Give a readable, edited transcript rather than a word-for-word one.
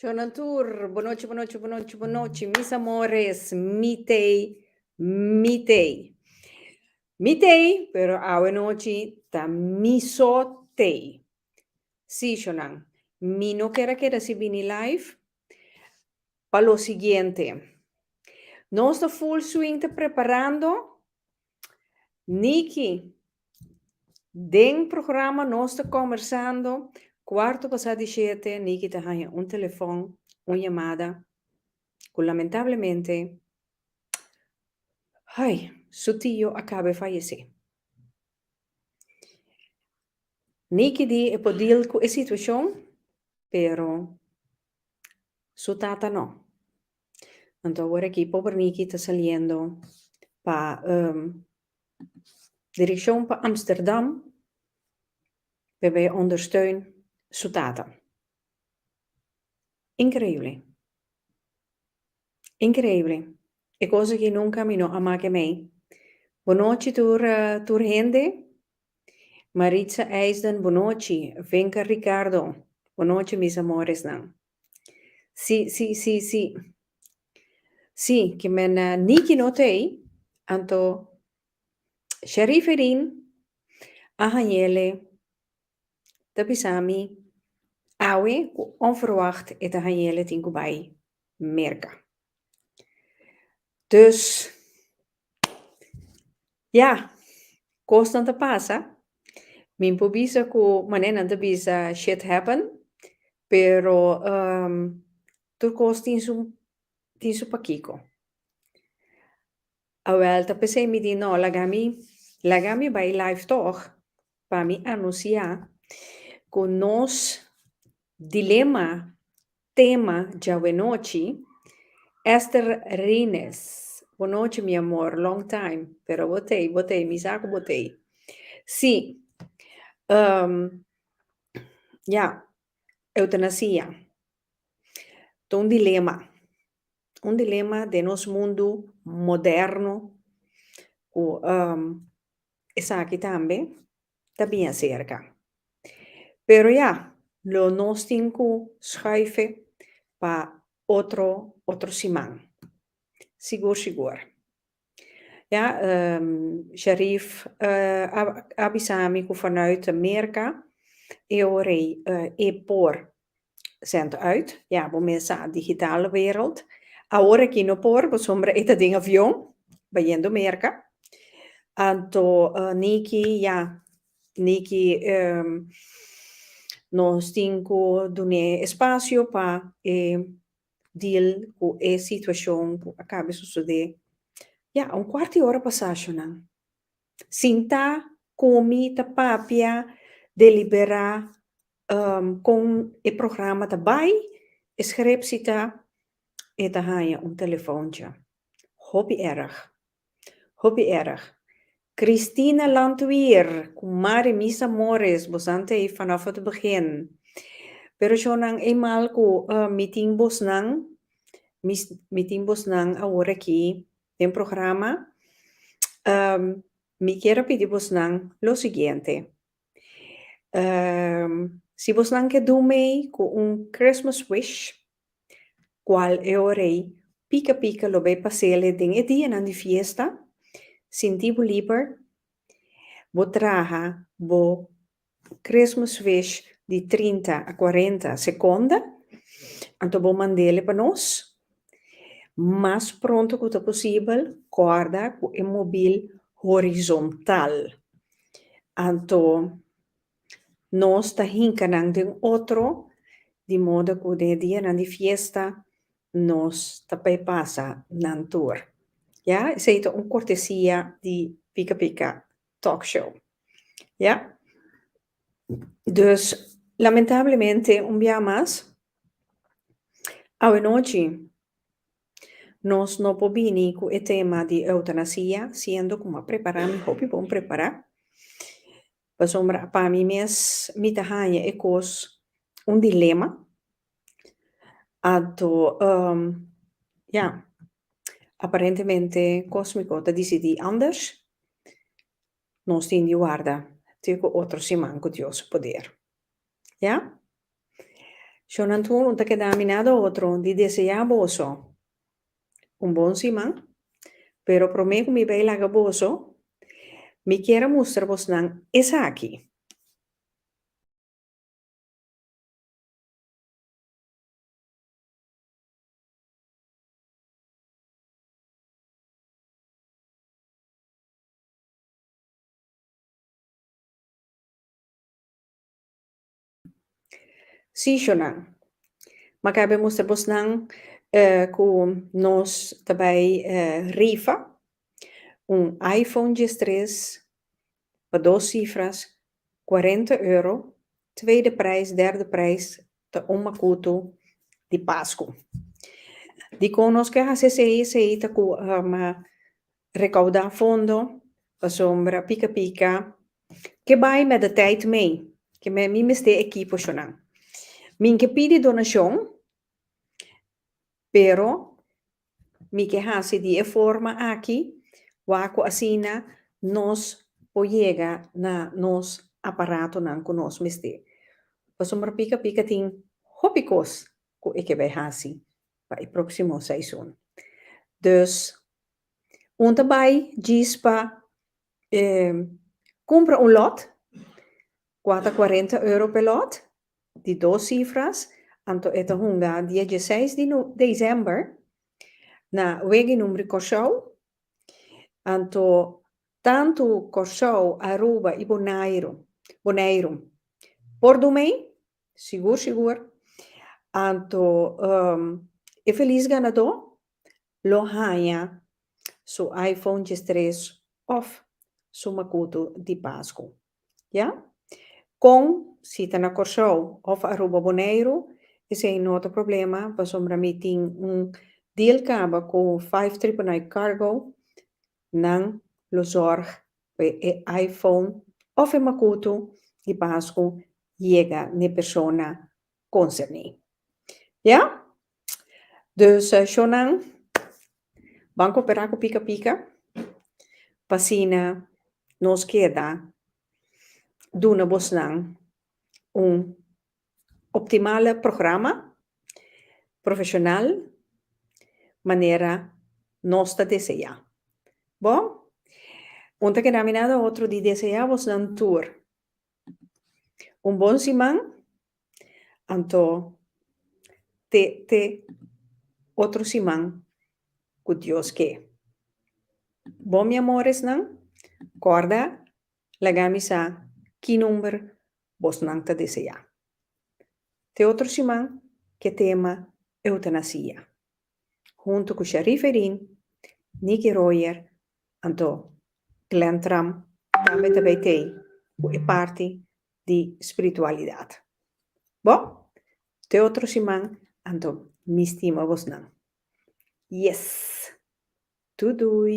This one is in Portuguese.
Shonatur, boa noite, mis amores, mitei. Mitei, pero awe noche ta misotei. Sí, Shonan, mi no queda si vini live, pa lo siguiente. No está full swing te preparando. Niki, den programa no está conversando. Cuarto pasado de 7, Niki te haya un teléfono, una llamada. Lamentablemente, ay, su tío acaba de fallecer. Niki di e podil con la situación, pero su tata no. Entonces ahora aquí pobre Niki está saliendo para dirección para Amsterdam, waarbij ondersteun su tata. Increíble. Increíble. E cosa che non cammino a make me. Buonanotte tur gente. Maritza Eisden, buonanotte. Vinca Ricardo. Buonanotte, mis amores. Nou. Sì. Sì, che men Niki notei, anto Sheriferin, Ahanyele, Tapisami, Awe, onverwacht, et Ahanyele tinkubai, merka. Dus, ja, constant te pasa. Min pobisa ku manen te bisa shit happen, pero tu costi tin su pakiko. Awel, tapese mi di no, lagami bij live toch, para mi anunciar, con nos dilema, tema, ya buenochi, Esther Rines. Buenochi, mi amor, long time, pero botei, mi saco botei. Sí, ja, eutanasia. Un dilema de nos mundo moderno, o esa aquí también cerca. Pero ya, lo nos tengo schuiven para otro simán. Sigur. Ja, Sharif Abisami vanuit Amerika. Eorei por zendt uit. Ja, voor mensen digitale wereld. Ahora aqui no por, por sombra esta ding avião, vayendo Amerika. Anto Niki nos tengo dune espacio para deal com a situação que acaba de suceder. Ja, quarto de hora passagem. Sinta, comi, tapapia, deliberar com o programa daarbij, scriptita, e dan ga je telefoontje. Hobby erg. Christina Landweer, Kumari mis amores, bosante vanaf het begin. Pero yo nang eenmaal ko meeting bos nang ahora aquí en programa. Mi quiero pedir bos nang lo siguiente. Si vos nang que doen mee con un Christmas wish, qual orei pica lo ve pasele ding e dia aan die fiesta, sinti bo lieber, bo traga, bo Christmas wish di 30 a 40 seconden, anto bo mandele pa nos, mas pronto quanto possível, corda com o móvel horizontal. Anto nós está hincanang de outro, de modo que de dia na de fiesta, nós também passa na tour. Ja, isso é uma cortesia de Pica Talk Show. Ja? Dus, lamentavelmente, dia mais, a noite, nós não podemos com o tema de eutanasia, sendo como preparar, me hobby bom preparar. Para mim, me tahanha é um dilema. Anto, ja, aparentemente cósmico te decidi anders. Nós temos de guarda, tipo outro simão com Deus poder. Ja? Jonathan, unta que dominado otro, di desea boso. Un bon simán, pero prometo mi bela gaboso, mi quiera mostrar vos nan esa aquí. Sí, Shonan. Makabe mostrar vos nan com nos também rifa um iPhone 13 para 2 cifras, €40, tweede prijs, derde prijs, te omakuto de Páscoa. Die conosco a CCI tá com recaudar fundo, para sombra, pica pica, que vai met de tijd mee, que me mi meste equipo chonan. Min que pide donação, pero mi que hace de forma aqui, waco asina nos llega na nos aparato nan con nos meste. Pa sombra pica pica tin hopicos ko ik bij hasi para o próximo seizoen. Dus un daarbij gispa compra un lot, cuesta €40 per lot, di 2 cifras, anto eta hunga 16 de dezembro, na wegi numeri Corsau, anto tanto Corsau, Aruba e Bonaire, por domei, sigur, anto e feliz ganador, lo ganha su iPhone 13 of su makuto di Páscoa. Ja? Com, se tá na Corsau of Aruba Bonaire, esse é outro problema, para sombra meeting deal caba com 599 cargo, não lo zorg pe iPhone of e makuto di Páscoa chega na persona concernida. Ja? Dus Shonan, banco peraco pica pica, pasina nos queda duna bosnan optimale programa profissional maneira nossa deseja. Bom, ontem que dominado outro de desejamos nan tour. Bom simão, anto te outro simão que Deus quer. Bom, mi amores nan, corda, lagamisa, que número vos nan te deseja. Te outro simão que tema eutanasia. Junto com Sharif Erin, Nicky Royer, anto Glenn Trump, também tem parte de espiritualidade. Bom, te outro simão, anto me estima vos não. Yes, tudo.